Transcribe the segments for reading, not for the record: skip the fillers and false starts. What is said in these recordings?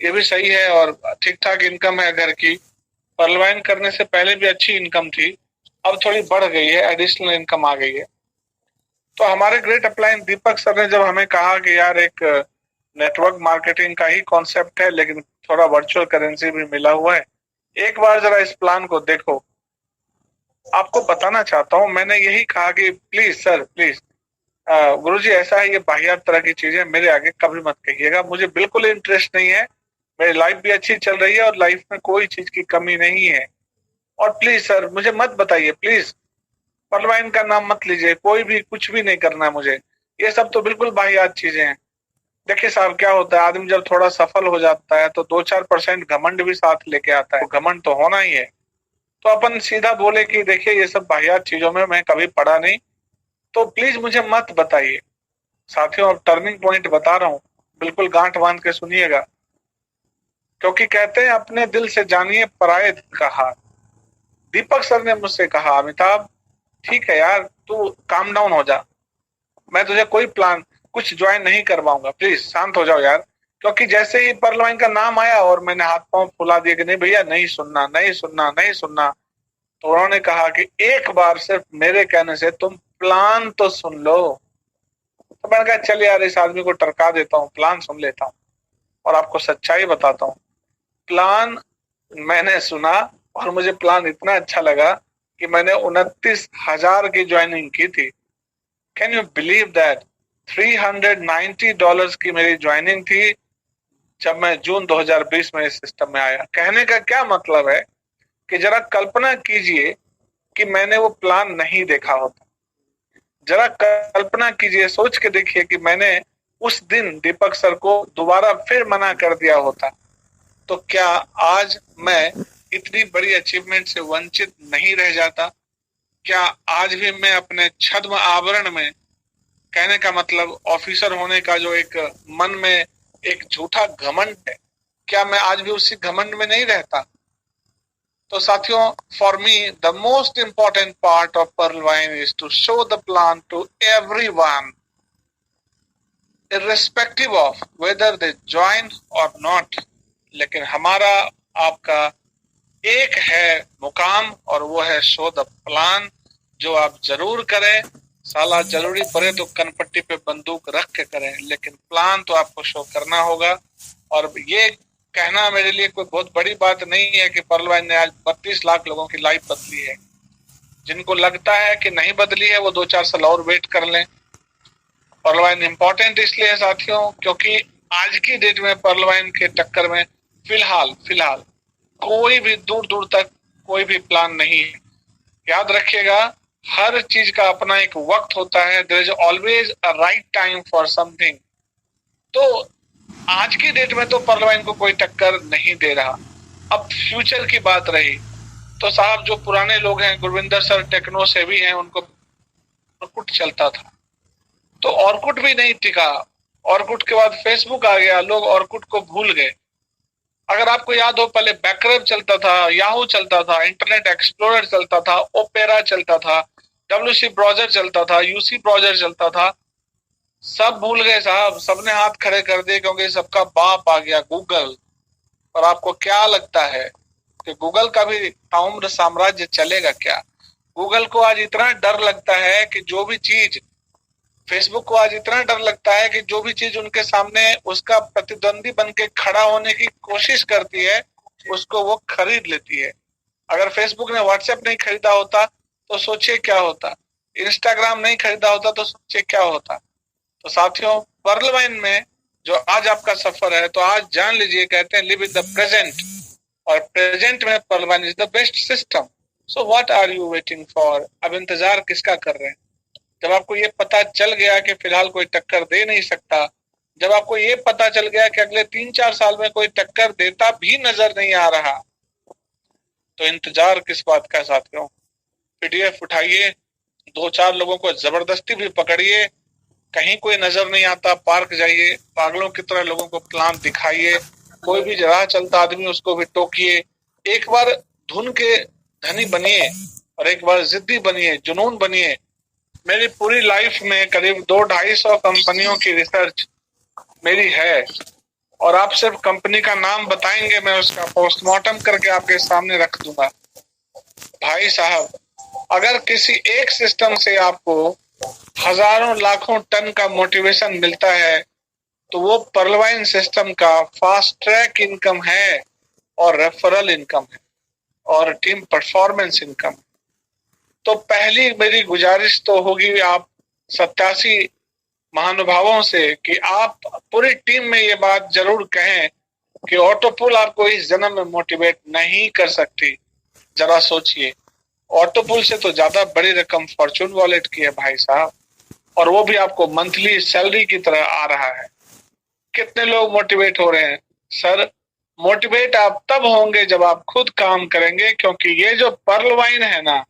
ये भी सही है और ठीक ठाक इनकम है घर की। पर्लवाइन करने से पहले भी अच्छी इनकम थी, अब थोड़ी बढ़ गई है, एडिशनल इनकम आ गई है। तो हमारे ग्रेट अपलाइन दीपक सर ने जब हमें कहा कि यार एक नेटवर्क मार्केटिंग का ही कॉन्सेप्ट है लेकिन थोड़ा वर्चुअल करेंसी भी मिला हुआ है, एक बार जरा इस प्लान को देखो। आपको बताना चाहता हूँ, मैंने यही कहा कि प्लीज सर प्लीज, गुरुजी ऐसा है, ये बाहियात तरह की चीजें मेरे आगे कभी मत कहिएगा, मुझे बिल्कुल इंटरेस्ट नहीं है। मेरी लाइफ भी अच्छी चल रही है और लाइफ में कोई चीज की कमी नहीं है। और प्लीज सर मुझे मत बताइए, प्लीज परवाइन का नाम मत लीजिए, कोई भी कुछ भी नहीं करना है मुझे। ये सब तो बिल्कुल बाहियात चीजें हैं। देखिए साहब क्या होता है, आदमी जब थोड़ा सफल हो जाता है तो 2-4% घमंड भी साथ लेके आता है, घमंड तो होना ही है। तो अपन सीधा बोले कि देखिए ये सब बाहियात चीजों में मैं कभी पड़ा नहीं, तो प्लीज मुझे मत बताइए। साथियों अब टर्निंग पॉइंट बता रहा हूँ, बिल्कुल गांठ बांध के सुनिएगा, क्योंकि कहते हैं अपने दिल से जानिए पराये दिल का हाल। दीपक सर ने मुझसे कहा अमिताभ ठीक है यार, तू काम डाउन हो जा, मैं तुझे कोई प्लान कुछ ज्वाइन नहीं करवाऊंगा, प्लीज शांत हो जाओ यार। क्योंकि जैसे ही परलवाइन का नाम आया और मैंने हाथ पांव फुला दिया कि नहीं भैया नहीं सुनना नहीं सुनना नहीं सुनना, तो उन्होंने कहा कि एक बार सिर्फ मेरे कहने से तुम प्लान तो सुन लो। तो मैंने कहा चल यार इस आदमी को टरका देता हूँ, प्लान सुन लेता हूँ। और आपको सच्चाई बताता हूँ, प्लान मैंने सुना और मुझे प्लान इतना अच्छा लगा कि मैंने 29,000 की ज्वाइनिंग की थी। Can you believe that? $390 की मेरी ज्वाइनिंग थी जब मैं जून 2020 में इस सिस्टम में आया। कहने का क्या मतलब है कि जरा कल्पना कीजिए कि मैंने वो प्लान नहीं देखा होता। जरा कल्पना कीजिए, सोच के देखिए कि मैंने उस दिन दीपक सर को दोबारा फिर मना कर दिया होता, तो क्या आज मैं इतनी बड़ी अचीवमेंट से वंचित नहीं रह जाता? क्या आज भी मैं अपने छद्म आवरण में, कहने का मतलब ऑफिसर होने का जो एक मन में एक झूठा घमंड है, क्या मैं आज भी उसी घमंड में नहीं रहता? तो साथियों, for me the most important part of Pearlvine is to show the plan to everyone irrespective of whether they join or not। लेकिन हमारा आपका एक है मुकाम और वो है शो द प्लान, जो आप जरूर करें। साला जरूरी पड़े तो कनपट्टी पे बंदूक रख के करें, लेकिन प्लान तो आपको शो करना होगा। और ये कहना मेरे लिए कोई बहुत बड़ी बात नहीं है कि पर्लवाइन ने आज 32 लाख लोगों की लाइफ बदली है। जिनको लगता है कि नहीं बदली है वो 2-4 साल और वेट कर लें। पर्लवाइन इंपॉर्टेंट इसलिए है साथियों क्योंकि आज की डेट में पर्लवाइन के टक्कर में फिलहाल फिलहाल कोई भी दूर दूर तक कोई भी प्लान नहीं है। याद रखिएगा, हर चीज का अपना एक वक्त होता है। There is always a right time for something. तो आज की डेट में तो पर्लवाइन को कोई टक्कर नहीं दे रहा। अब फ्यूचर की बात रही तो साहब जो पुराने लोग हैं, गुरविंदर सर टेक्नो सेवी हैं, उनको ऑर्कुट चलता था तो ऑर्कुट भी नहीं टिका। ऑर्कुट के बाद फेसबुक आ गया, लोग ऑर्कुट को भूल गए। अगर आपको याद हो, पहले बैकरब चलता था, याहू चलता था, इंटरनेट एक्सप्लोरर चलता था, ओपेरा चलता था, डब्ल्यूसी ब्राउजर चलता था, यूसी ब्राउजर चलता था। सब भूल गए साहब, सबने हाथ खड़े कर दिए क्योंकि सबका बाप आ गया गूगल। और आपको क्या लगता है कि गूगल का भी ताउम्र साम्राज्य चलेगा क्या? गूगल को आज इतना डर लगता है कि जो भी चीज, फेसबुक को आज इतना डर लगता है कि जो भी चीज उनके सामने उसका प्रतिद्वंदी बन के खड़ा होने की कोशिश करती है उसको वो खरीद लेती है। अगर फेसबुक ने व्हाट्सएप नहीं खरीदा होता तो सोचिए क्या होता, इंस्टाग्राम नहीं खरीदा होता तो सोचिए क्या होता। तो साथियों, पर्लवाइन में जो आज आपका सफर है, तो आज जान लीजिए, कहते हैं लिव इन द प्रेजेंट, और प्रेजेंट में Pearlvine is the best system. So what are you waiting for? अब इंतजार किसका कर रहे हैं? जब आपको ये पता चल गया कि फिलहाल कोई टक्कर दे नहीं सकता, जब आपको ये पता चल गया कि अगले 3-4 साल में कोई टक्कर देता भी नजर नहीं आ रहा, तो इंतजार किस बात का साथियों? पीडीएफ उठाइए, 2-4 लोगों को जबरदस्ती भी पकड़िए, कहीं कोई नजर नहीं आता पार्क जाइए, पागलों की तरह लोगों को प्लान दिखाइए, कोई भी राह चलता आदमी उसको भी टोकिए। एक बार धुन के धनी बनिए और एक बार जिद्दी बनिए, जुनून बनिए। मेरी पूरी लाइफ में करीब 200-250 कंपनियों की रिसर्च मेरी है। और आप सिर्फ कंपनी का नाम बताएंगे, मैं उसका पोस्टमार्टम करके आपके सामने रख दूंगा। भाई साहब, अगर किसी एक सिस्टम से आपको हजारों लाखों टन का मोटिवेशन मिलता है तो वो पर्लवाइन सिस्टम का फास्ट ट्रैक इनकम है और रेफरल इनकम है और टीम परफॉर्मेंस इनकम। तो पहली मेरी गुजारिश तो होगी आप 87 महानुभावों से कि आप पूरी टीम में ये बात जरूर कहें कि ऑटोपुल आपको इस जन्म में मोटिवेट नहीं कर सकती। जरा सोचिए, ऑटोपुल से तो ज्यादा बड़ी रकम फॉर्चून वॉलेट की है भाई साहब, और वो भी आपको मंथली सैलरी की तरह आ रहा है। कितने लोग मोटिवेट हो रहे हैं? सर, मोटिवेट आप तब होंगे जब आप खुद काम करेंगे, क्योंकि ये जो पर्ल वाइन है ना,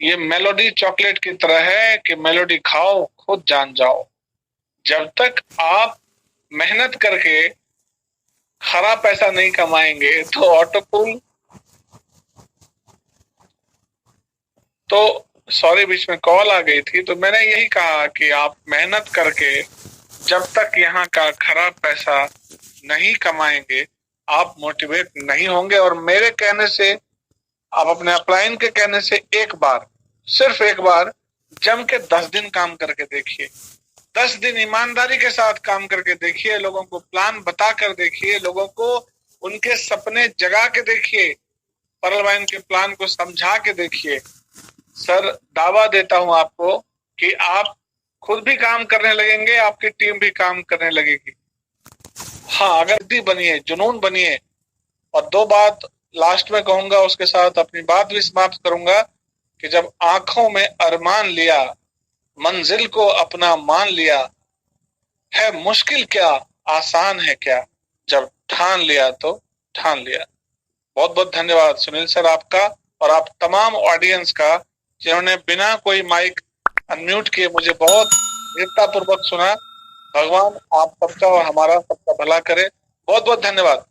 ये मेलोडी चॉकलेट की तरह है कि मेलोडी खाओ खुद जान जाओ। जब तक आप मेहनत करके खरा पैसा नहीं कमाएंगे तो ऑटोपुल तो सॉरी, बीच में कॉल आ गई थी, तो मैंने यही कहा कि आप मेहनत करके जब तक यहाँ का खरा पैसा नहीं कमाएंगे आप मोटिवेट नहीं होंगे। और मेरे कहने से, आप अपने अपलाइन के कहने से एक बार, सिर्फ एक बार जम के 10 दिन काम करके देखिए। 10 दिन ईमानदारी के साथ काम करके देखिए, लोगों को प्लान बता कर देखिए, लोगों को उनके सपने जगा के देखिए, पर्लवाइन के प्लान को समझा के देखिए। सर, दावा देता हूं आपको कि आप खुद भी काम करने लगेंगे, आपकी टीम भी काम करने लगेगी। हाँ, अगर दी बनिए, जुनून बनिए। और 2 बात लास्ट में कहूंगा, उसके साथ अपनी बात भी समाप्त करूंगा कि जब आंखों में अरमान लिया, मंजिल को अपना मान लिया, है मुश्किल क्या आसान है क्या, जब ठान लिया तो ठान लिया। बहुत बहुत धन्यवाद सुनील सर आपका, और आप तमाम ऑडियंस का जिन्होंने बिना कोई माइक अनम्यूट किए मुझे बहुत दृढ़तापूर्वक सुना। भगवान आप सबका और हमारा सबका भला करे। बहुत बहुत धन्यवाद।